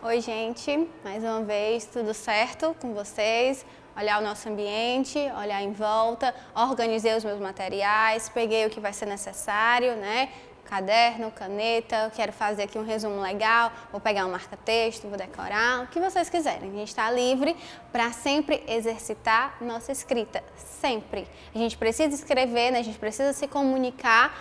Oi, gente, mais uma vez, tudo certo com vocês? Olhar o nosso ambiente, olhar em volta, organizei os meus materiais, peguei o que vai ser necessário, né? Caderno, caneta, quero fazer aqui um resumo legal, vou pegar um marca-texto, vou decorar, o que vocês quiserem. A gente está livre para sempre exercitar nossa escrita, sempre. A gente precisa escrever, né? A gente precisa se comunicar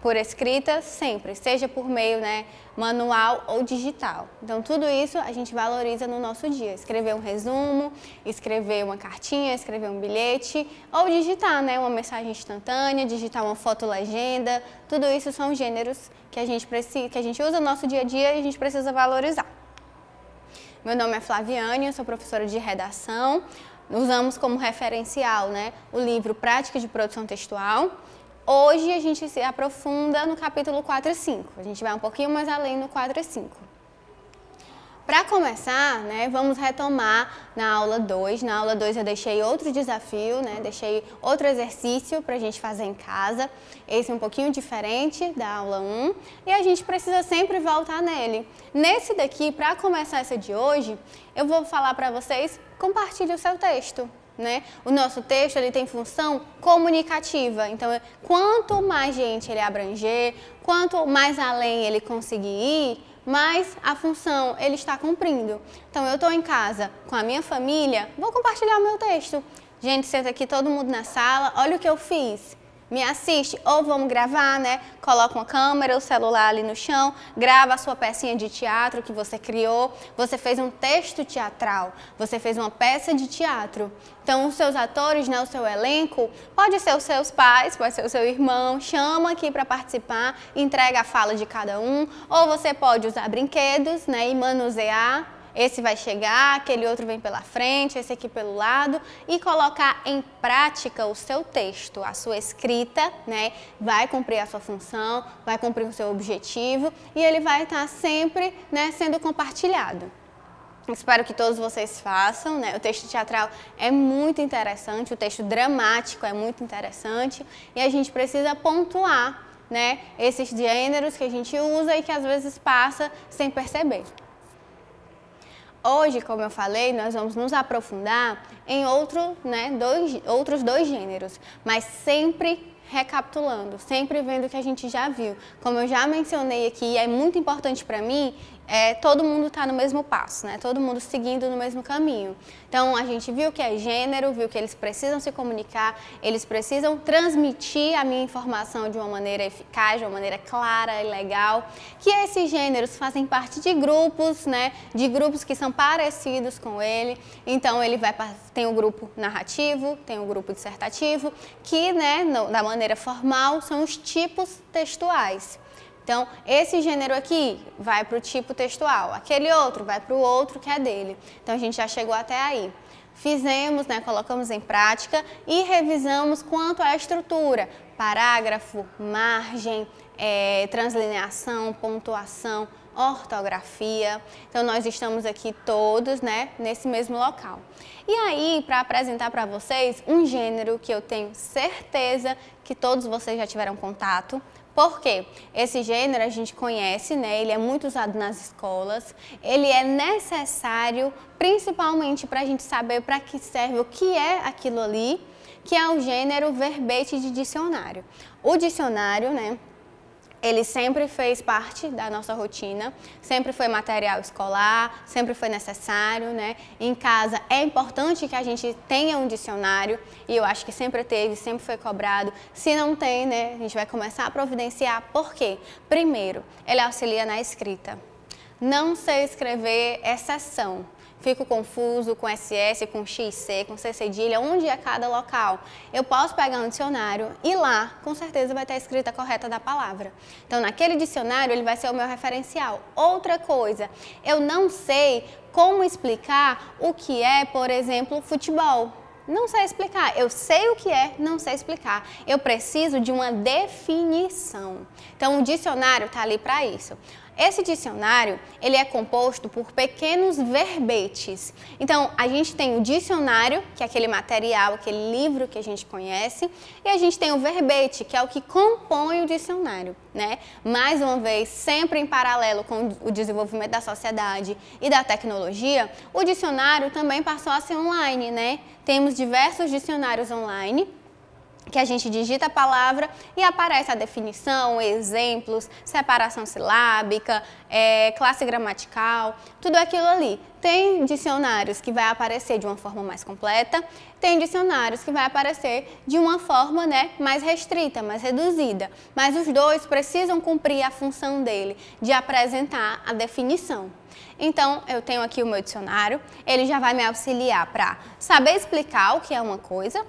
por escrita sempre, seja por meio, né, manual ou digital. Então tudo isso a gente valoriza no nosso dia. Escrever um resumo, escrever uma cartinha, escrever um bilhete ou digitar, né, uma mensagem instantânea, digitar uma foto legenda. Tudo isso são gêneros que a gente precisa, que a gente usa no nosso dia a dia e a gente precisa valorizar. Meu nome é Flaviane, eu sou professora de redação. Usamos como referencial, né, o livro Prática de Produção Textual. Hoje a gente se aprofunda no capítulo 4 e 5, a gente vai um pouquinho mais além no 4 e 5. Para começar, né, vamos retomar na aula 2. Na aula 2 eu deixei outro desafio, né, deixei outro exercício para a gente fazer em casa. Esse é um pouquinho diferente da aula 1 e a gente precisa sempre voltar nele. Nesse daqui, para começar essa de hoje, eu vou falar para vocês, compartilhe o seu texto. Né? O nosso texto ele tem função comunicativa, então quanto mais gente ele abranger, quanto mais além ele conseguir ir, mais a função ele está cumprindo. Então eu estou em casa com a minha família, vou compartilhar o meu texto. Gente, senta aqui todo mundo na sala, olha o que eu fiz. Me assiste, ou vamos gravar, né? Coloca uma câmera, o celular ali no chão, grava a sua pecinha de teatro que você criou, você fez um texto teatral, você fez uma peça de teatro. Então, os seus atores, né, o seu elenco, pode ser os seus pais, pode ser o seu irmão, chama aqui para participar, entrega a fala de cada um, ou você pode usar brinquedos, né, e manusear. Esse vai chegar, aquele outro vem pela frente, esse aqui pelo lado e colocar em prática o seu texto, a sua escrita, né? Vai cumprir a sua função, vai cumprir o seu objetivo e ele vai estar sempre, né, sendo compartilhado. Espero que todos vocês façam, né? O texto teatral é muito interessante, o texto dramático é muito interessante e a gente precisa pontuar, né, esses gêneros que a gente usa e que às vezes passa sem perceber. Hoje, como eu falei, nós vamos nos aprofundar em outros dois gêneros, mas sempre recapitulando, sempre vendo o que a gente já viu. Como eu já mencionei aqui, é muito importante para mim, todo mundo está no mesmo passo, né? Todo mundo seguindo no mesmo caminho. Então, a gente viu que é gênero, viu que eles precisam se comunicar, eles precisam transmitir a minha informação de uma maneira eficaz, de uma maneira clara e legal, que esses gêneros fazem parte de grupos, né? De grupos que são parecidos com ele. Então, tem o grupo narrativo, tem o grupo dissertativo, que, né, da maneira formal, são os tipos textuais. Então, esse gênero aqui vai para o tipo textual, aquele outro vai para o outro que é dele. Então, a gente já chegou até aí. Fizemos, né, colocamos em prática e revisamos quanto à estrutura, parágrafo, margem, translineação, pontuação, ortografia. Então, nós estamos aqui todos, né, nesse mesmo local. E aí, para apresentar para vocês um gênero que eu tenho certeza que todos vocês já tiveram contato. Por quê? Esse gênero a gente conhece, né? Ele é muito usado nas escolas, ele é necessário principalmente para a gente saber para que serve, o que é aquilo ali, que é o gênero verbete de dicionário. O dicionário, né? Ele sempre fez parte da nossa rotina, sempre foi material escolar, sempre foi necessário, né? Em casa é importante que a gente tenha um dicionário e eu acho que sempre teve, sempre foi cobrado. Se não tem, né, a gente vai começar a providenciar. Por quê? Primeiro, ele auxilia na escrita. Não sei escrever exceção. Fico confuso com SS, com XC, com C cedilha, onde é cada local. Eu posso pegar um dicionário e lá, com certeza, vai ter a escrita correta da palavra. Então, naquele dicionário, ele vai ser o meu referencial. Outra coisa, eu não sei como explicar o que é, por exemplo, futebol. Não sei explicar. Eu sei o que é, não sei explicar. Eu preciso de uma definição. Então, o dicionário está ali para isso. Esse dicionário, ele é composto por pequenos verbetes. Então, a gente tem o dicionário, que é aquele material, aquele livro que a gente conhece, e a gente tem o verbete, que é o que compõe o dicionário, né? Mais uma vez, sempre em paralelo com o desenvolvimento da sociedade e da tecnologia, o dicionário também passou a ser online, né? Temos diversos dicionários online, que a gente digita a palavra e aparece a definição, exemplos, separação silábica, classe gramatical, tudo aquilo ali. Tem dicionários que vai aparecer de uma forma mais completa, tem dicionários que vai aparecer de uma forma, né, mais restrita, mais reduzida. Mas os dois precisam cumprir a função dele, de apresentar a definição. Então, eu tenho aqui o meu dicionário, ele já vai me auxiliar para saber explicar o que é uma coisa,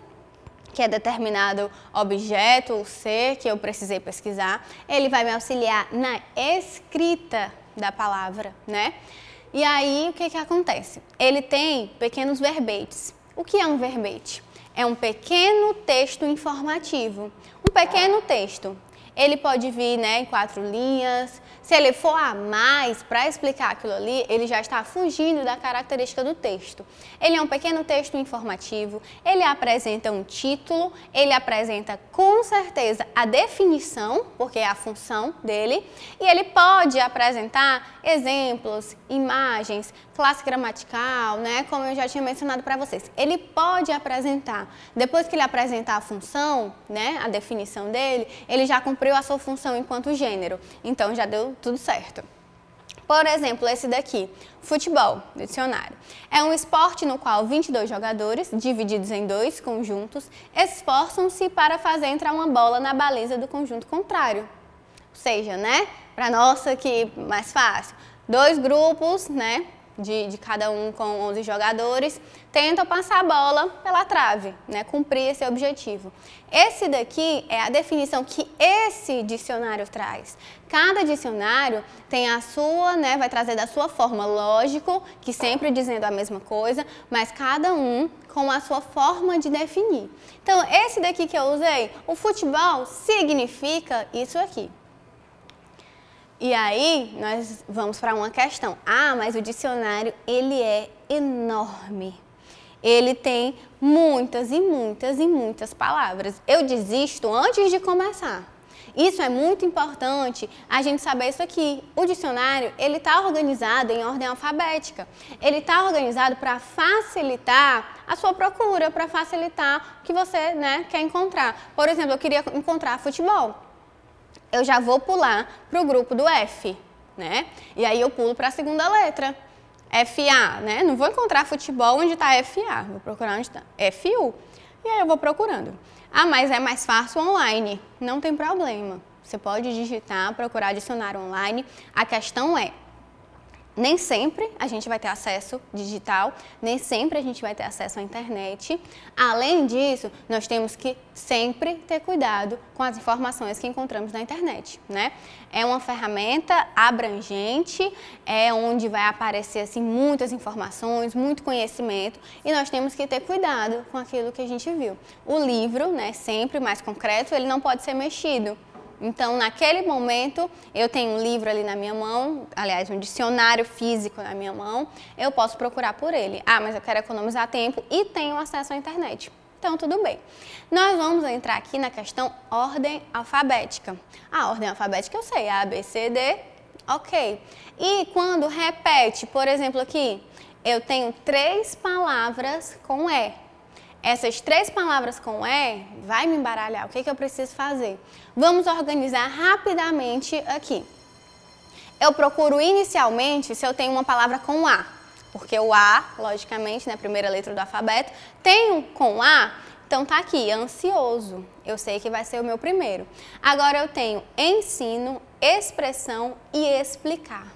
que é determinado objeto ou ser que eu precisei pesquisar, ele vai me auxiliar na escrita da palavra, né? E aí, o que que acontece? Ele tem pequenos verbetes. O que é um verbete? É um pequeno texto informativo. Um pequeno texto. Ele pode vir, né, em 4 linhas. Se ele for a mais para explicar aquilo ali, ele já está fugindo da característica do texto. Ele é um pequeno texto informativo, ele apresenta um título, ele apresenta com certeza a definição, porque é a função dele, e ele pode apresentar exemplos, imagens, classe gramatical, né, como eu já tinha mencionado para vocês. Ele pode apresentar, depois que ele apresentar a função, né, a definição dele, ele já cumpriu a sua função enquanto gênero, então já deu tudo certo. Por exemplo, esse daqui, futebol, dicionário. É um esporte no qual 22 jogadores, divididos em 2 conjuntos, esforçam-se para fazer entrar uma bola na baliza do conjunto contrário. Ou seja, né, para nossa aqui mais fácil, 2 grupos, né, de cada um com 11 jogadores, tentam passar a bola pela trave, né, cumprir esse objetivo. Esse daqui é a definição que esse dicionário traz. Cada dicionário tem a sua, né, vai trazer da sua forma, lógico, que sempre dizendo a mesma coisa, mas cada um com a sua forma de definir. Então, esse daqui que eu usei, o futebol significa isso aqui. E aí, nós vamos para uma questão. Ah, mas o dicionário, ele é enorme. Ele tem muitas e muitas e muitas palavras. Eu desisto antes de começar. Isso é muito importante, a gente saber isso aqui. O dicionário, ele está organizado em ordem alfabética. Ele está organizado para facilitar a sua procura, para facilitar o que você, né, quer encontrar. Por exemplo, eu queria encontrar futebol. Eu já vou pular para o grupo do F, né? E aí eu pulo para a segunda letra, FA, né? Não vou encontrar futebol onde está FA, vou procurar onde está FU. E aí eu vou procurando. Ah, mas é mais fácil online. Não tem problema. Você pode digitar, procurar dicionário online. A questão é, nem sempre a gente vai ter acesso digital, nem sempre a gente vai ter acesso à internet. Além disso, nós temos que sempre ter cuidado com as informações que encontramos na internet, né? É uma ferramenta abrangente, é onde vai aparecer assim, muitas informações, muito conhecimento, e nós temos que ter cuidado com aquilo que a gente viu. O livro, né, sempre mais concreto, ele não pode ser mexido. Então, naquele momento, eu tenho um livro ali na minha mão, aliás, um dicionário físico na minha mão, eu posso procurar por ele. Ah, mas eu quero economizar tempo e tenho acesso à internet. Então, tudo bem. Nós vamos entrar aqui na questão ordem alfabética. A ordem alfabética eu sei, A, B, C, D, ok. E quando repete, por exemplo aqui, eu tenho 3 palavras com E. Essas 3 palavras com E vai me embaralhar. O que eu preciso fazer? Vamos organizar rapidamente aqui. Eu procuro inicialmente se eu tenho uma palavra com A, porque o A, logicamente, na primeira letra do alfabeto, tem com A, então tá aqui, ansioso. Eu sei que vai ser o meu primeiro. Agora eu tenho ensino, expressão e explicar.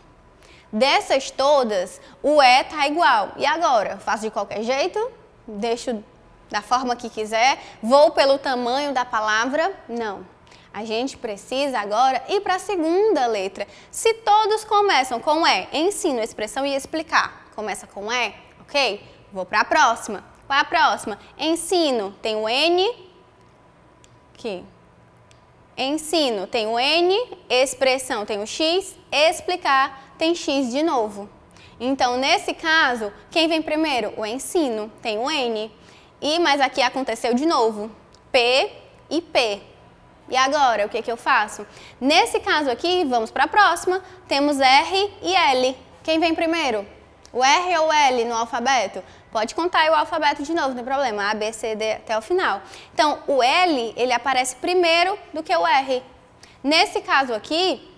Dessas todas, o E tá igual. E agora? Eu faço de qualquer jeito? Deixo da forma que quiser? Vou pelo tamanho da palavra? Não. A gente precisa agora ir para a segunda letra. Se todos começam com E, ensino, expressão e explicar, começa com E, ok? Vou para a próxima. Qual é a próxima? Ensino, tem o N, aqui. ensino tem o N, expressão tem o X, explicar tem X de novo. Então, nesse caso, quem vem primeiro? O ensino, tem o N. Mas aqui aconteceu de novo, P e P. E agora, o que eu faço? Nesse caso aqui, vamos para a próxima, temos R e L. Quem vem primeiro? O R ou o L no alfabeto? Pode contar aí o alfabeto de novo, não tem problema, A, B, C, D até o final. Então, o L, ele aparece primeiro do que o R. Nesse caso aqui,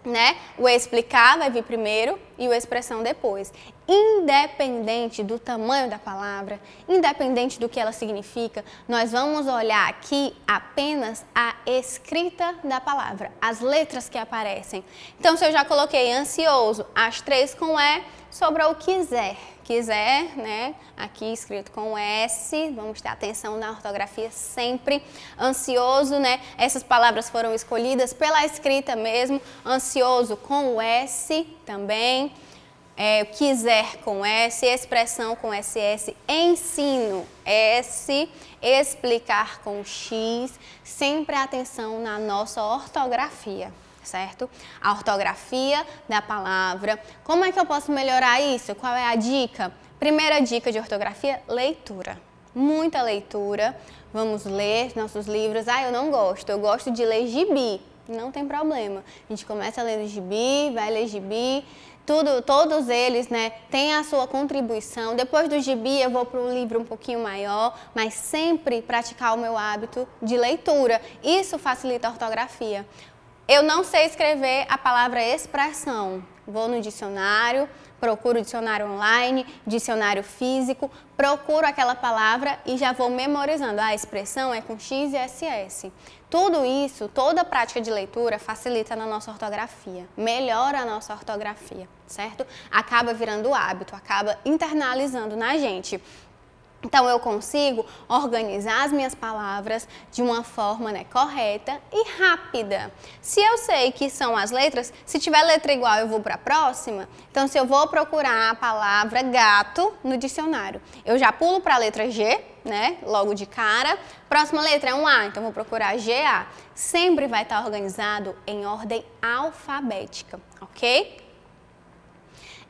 né, o explicar vai vir primeiro e o expressão depois. Independente do tamanho da palavra, independente do que ela significa, nós vamos olhar aqui apenas a escrita da palavra, as letras que aparecem. Então, se eu já coloquei ansioso, as 3 com E, sobra o quiser. Quiser, né, aqui escrito com S, vamos ter atenção na ortografia sempre. Ansioso, né, essas palavras foram escolhidas pela escrita mesmo. Ansioso com o S também. Quiser com S, expressão com SS, ensino S, explicar com X, sempre atenção na nossa ortografia, certo? A ortografia da palavra. Como é que eu posso melhorar isso? Qual é a dica? Primeira dica de ortografia, leitura. Muita leitura. Vamos ler nossos livros. Eu não gosto, eu gosto de ler gibi. Não tem problema. A gente começa a ler gibi, vai ler gibi. Todos eles, né, têm a sua contribuição. Depois do gibi eu vou para um livro um pouquinho maior, mas sempre praticar o meu hábito de leitura. Isso facilita a ortografia. Eu não sei escrever a palavra expressão. Vou no dicionário, procuro o dicionário online, dicionário físico, procuro aquela palavra e já vou memorizando. A expressão é com X e SS. Tudo isso, toda a prática de leitura facilita na nossa ortografia, melhora a nossa ortografia, certo? Acaba virando hábito, acaba internalizando na gente. Então, eu consigo organizar as minhas palavras de uma forma, né, correta e rápida. Se eu sei que são as letras, se tiver letra igual, eu vou para a próxima. Então, se eu vou procurar a palavra gato no dicionário, eu já pulo para a letra G, né, logo de cara. Próxima letra é um A, então vou procurar GA. Sempre vai estar organizado em ordem alfabética, ok?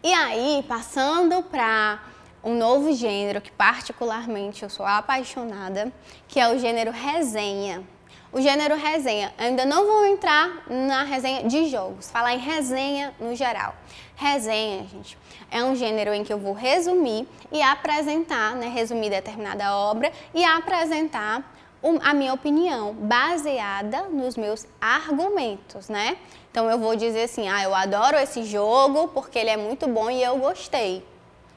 E aí, passando para um novo gênero que particularmente eu sou apaixonada, que é o gênero resenha. O gênero resenha, ainda não vou entrar na resenha de jogos, falar em resenha no geral. Resenha, gente, é um gênero em que eu vou resumir e apresentar, né, resumir determinada obra e apresentar a minha opinião baseada nos meus argumentos, né? Então eu vou dizer assim, eu adoro esse jogo porque ele é muito bom e eu gostei.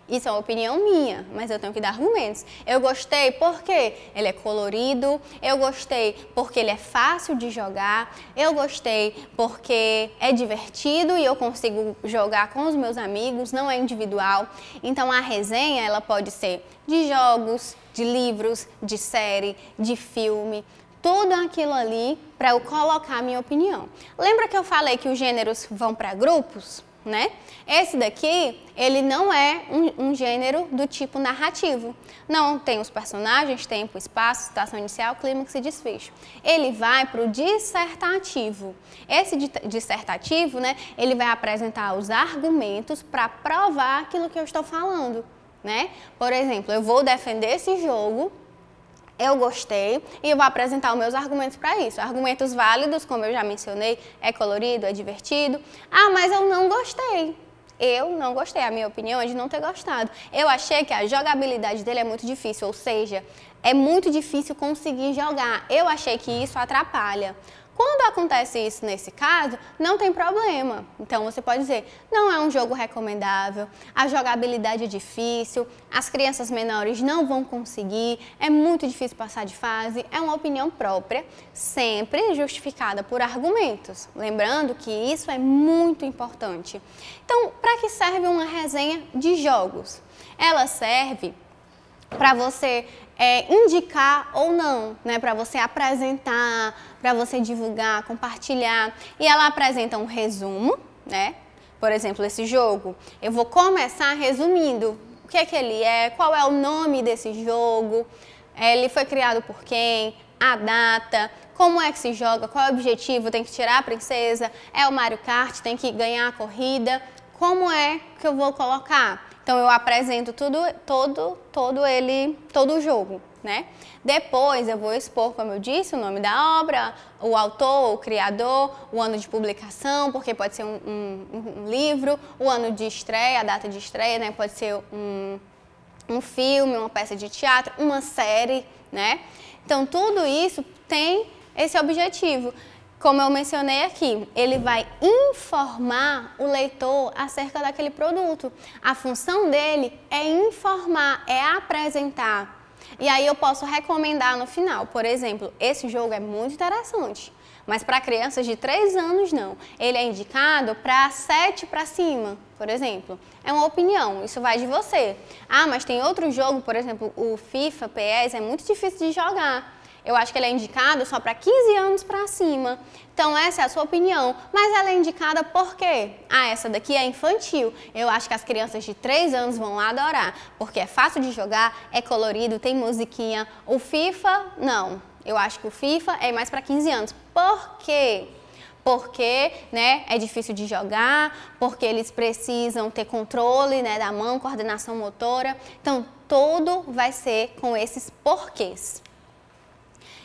Isso é uma opinião minha, mas eu tenho que dar argumentos. Eu gostei porque ele é colorido, eu gostei porque ele é fácil de jogar, eu gostei porque é divertido e eu consigo jogar com os meus amigos, não é individual. Então a resenha, ela pode ser de jogos, de livros, de série, de filme, tudo aquilo ali para eu colocar a minha opinião. Lembra que eu falei que os gêneros vão para grupos? Né? Esse daqui, ele não é um gênero do tipo narrativo. Não tem os personagens, tempo, espaço, situação inicial, clímax e desfecho. Ele vai para o dissertativo. Esse dissertativo, né, ele vai apresentar os argumentos para provar aquilo que eu estou falando, né? Por exemplo, eu vou defender esse jogo, eu gostei e eu vou apresentar os meus argumentos para isso. Argumentos válidos, como eu já mencionei, é colorido, é divertido. Mas eu não gostei. Eu não gostei. A minha opinião é de não ter gostado. Eu achei que a jogabilidade dele é muito difícil, ou seja, é muito difícil conseguir jogar. Eu achei que isso atrapalha. Quando acontece isso nesse caso, não tem problema. Então você pode dizer, não é um jogo recomendável, a jogabilidade é difícil, as crianças menores não vão conseguir, é muito difícil passar de fase, é uma opinião própria, sempre justificada por argumentos. Lembrando que isso é muito importante. Então, para que serve uma resenha de jogos? Ela serve para você indicar ou não, né? Para você apresentar, para você divulgar, compartilhar. E ela apresenta um resumo, né? Por exemplo, esse jogo. Eu vou começar resumindo o que é que ele é, qual é o nome desse jogo, ele foi criado por quem, a data, como é que se joga, qual é o objetivo, tem que tirar a princesa, é o Mario Kart, tem que ganhar a corrida, como é que eu vou colocar? Então eu apresento todo o jogo, né? Depois eu vou expor, como eu disse, o nome da obra, o autor, o criador, o ano de publicação, porque pode ser um livro, o ano de estreia, a data de estreia, né? Pode ser um filme, uma peça de teatro, uma série, né? Então tudo isso tem esse objetivo. Como eu mencionei aqui, ele vai informar o leitor acerca daquele produto. A função dele é informar, é apresentar. E aí eu posso recomendar no final. Por exemplo, esse jogo é muito interessante, mas para crianças de 3 anos não. Ele é indicado para 7 para cima, por exemplo. É uma opinião, isso vai de você. Ah, mas tem outro jogo, por exemplo, o FIFA, PES, é muito difícil de jogar. Eu acho que ele é indicado só para 15 anos para cima. Então essa é a sua opinião. Mas ela é indicada por quê? Ah, essa daqui é infantil. Eu acho que as crianças de 3 anos vão adorar, porque é fácil de jogar, é colorido, tem musiquinha. O FIFA, não. Eu acho que o FIFA é mais para 15 anos. Por quê? Porque, né, é difícil de jogar, porque eles precisam ter controle, né, da mão, coordenação motora. Então, tudo vai ser com esses porquês.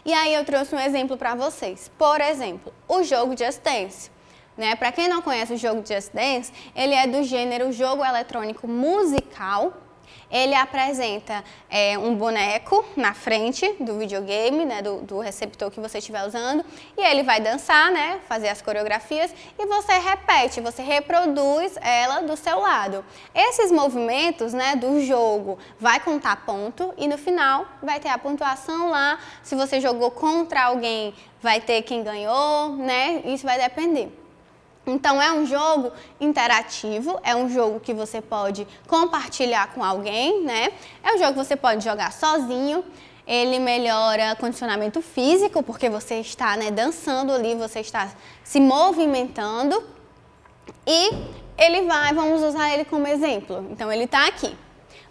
E aí eu trouxe um exemplo para vocês. Por exemplo, o jogo Just Dance. Né? Para quem não conhece o jogo Just Dance, ele é do gênero jogo eletrônico musical. Ele apresenta um boneco na frente do videogame, né, do receptor que você estiver usando, e ele vai dançar, né, fazer as coreografias, e você repete, você reproduz ela do seu lado. Esses movimentos, né, do jogo vai contar ponto e no final vai ter a pontuação lá. Se você jogou contra alguém, vai ter quem ganhou, né? Isso vai depender. Então é um jogo interativo, é um jogo que você pode compartilhar com alguém, né? É um jogo que você pode jogar sozinho. Ele melhora condicionamento físico, porque você está, né, dançando ali, você está se movimentando. E vamos usar ele como exemplo. Então ele está aqui.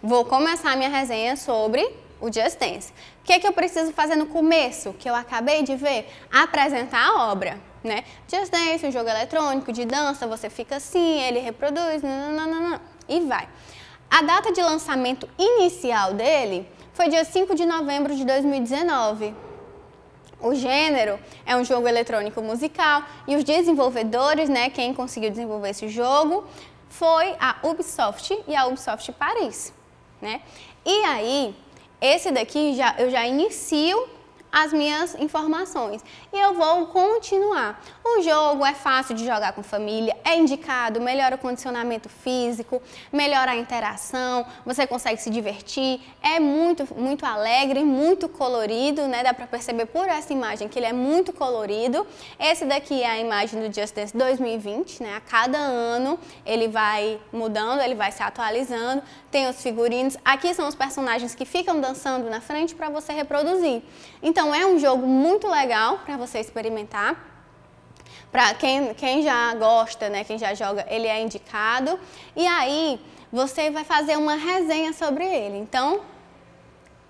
Vou começar a minha resenha sobre o Just Dance. O que é que eu preciso fazer no começo, que eu acabei de ver? Apresentar a obra. Né? Just Dance, um jogo eletrônico de dança, você fica assim, ele reproduz, nananana, e vai. A data de lançamento inicial dele foi dia 5 de novembro de 2019. O gênero é um jogo eletrônico musical e os desenvolvedores, né, quem conseguiu desenvolver esse jogo, foi a Ubisoft e a Ubisoft Paris. Né? E aí, esse daqui eu já inicio as minhas informações e eu vou continuar. O jogo é fácil de jogar com família, é indicado, melhora o condicionamento físico, melhora a interação, você consegue se divertir, é muito alegre, muito colorido, né? Dá para perceber por essa imagem que ele é muito colorido. Esse daqui é a imagem do Just Dance 2020, né? A cada ano ele vai mudando, ele vai se atualizando, tem os figurinos. Aqui são os personagens que ficam dançando na frente para você reproduzir. Então é um jogo muito legal para você experimentar. Para quem já gosta, né, quem já joga, ele é indicado. E aí você vai fazer uma resenha sobre ele. Então,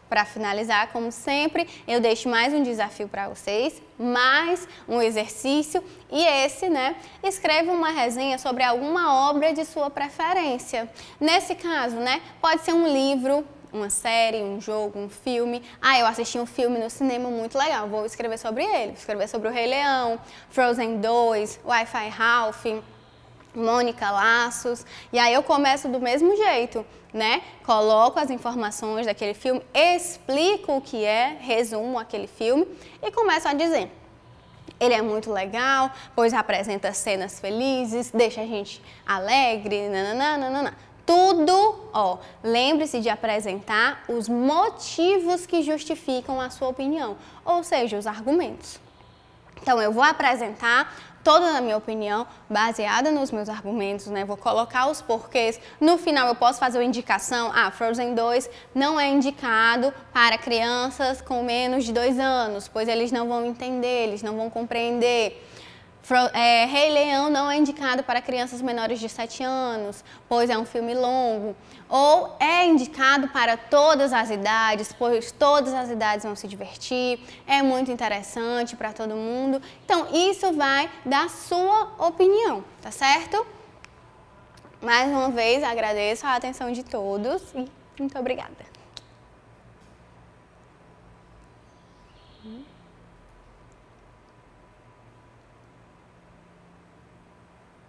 para finalizar, como sempre, eu deixo mais um desafio para vocês, mais um exercício. E esse, né, escreva uma resenha sobre alguma obra de sua preferência. Nesse caso, né, pode ser um livro, uma série, um jogo, um filme. Ah, eu assisti um filme no cinema muito legal, vou escrever sobre ele. Vou escrever sobre o Rei Leão, Frozen 2, Wi-Fi Ralph, Mônica Laços. E aí eu começo do mesmo jeito, né? Coloco as informações daquele filme, explico o que é, resumo aquele filme e começo a dizer. Ele é muito legal, pois apresenta cenas felizes, deixa a gente alegre, nananana. Tudo, ó, lembre-se de apresentar os motivos que justificam a sua opinião, ou seja, os argumentos. Então, eu vou apresentar toda a minha opinião baseada nos meus argumentos, né? Vou colocar os porquês. No final, eu posso fazer uma indicação. Ah, Frozen 2 não é indicado para crianças com menos de 2 anos, pois eles não vão entender, eles não vão compreender. Rei Leão não é indicado para crianças menores de 7 anos, pois é um filme longo. Ou é indicado para todas as idades, pois todas as idades vão se divertir, é muito interessante para todo mundo. Então, isso vai da sua opinião, tá certo? Mais uma vez, agradeço a atenção de todos e muito obrigada.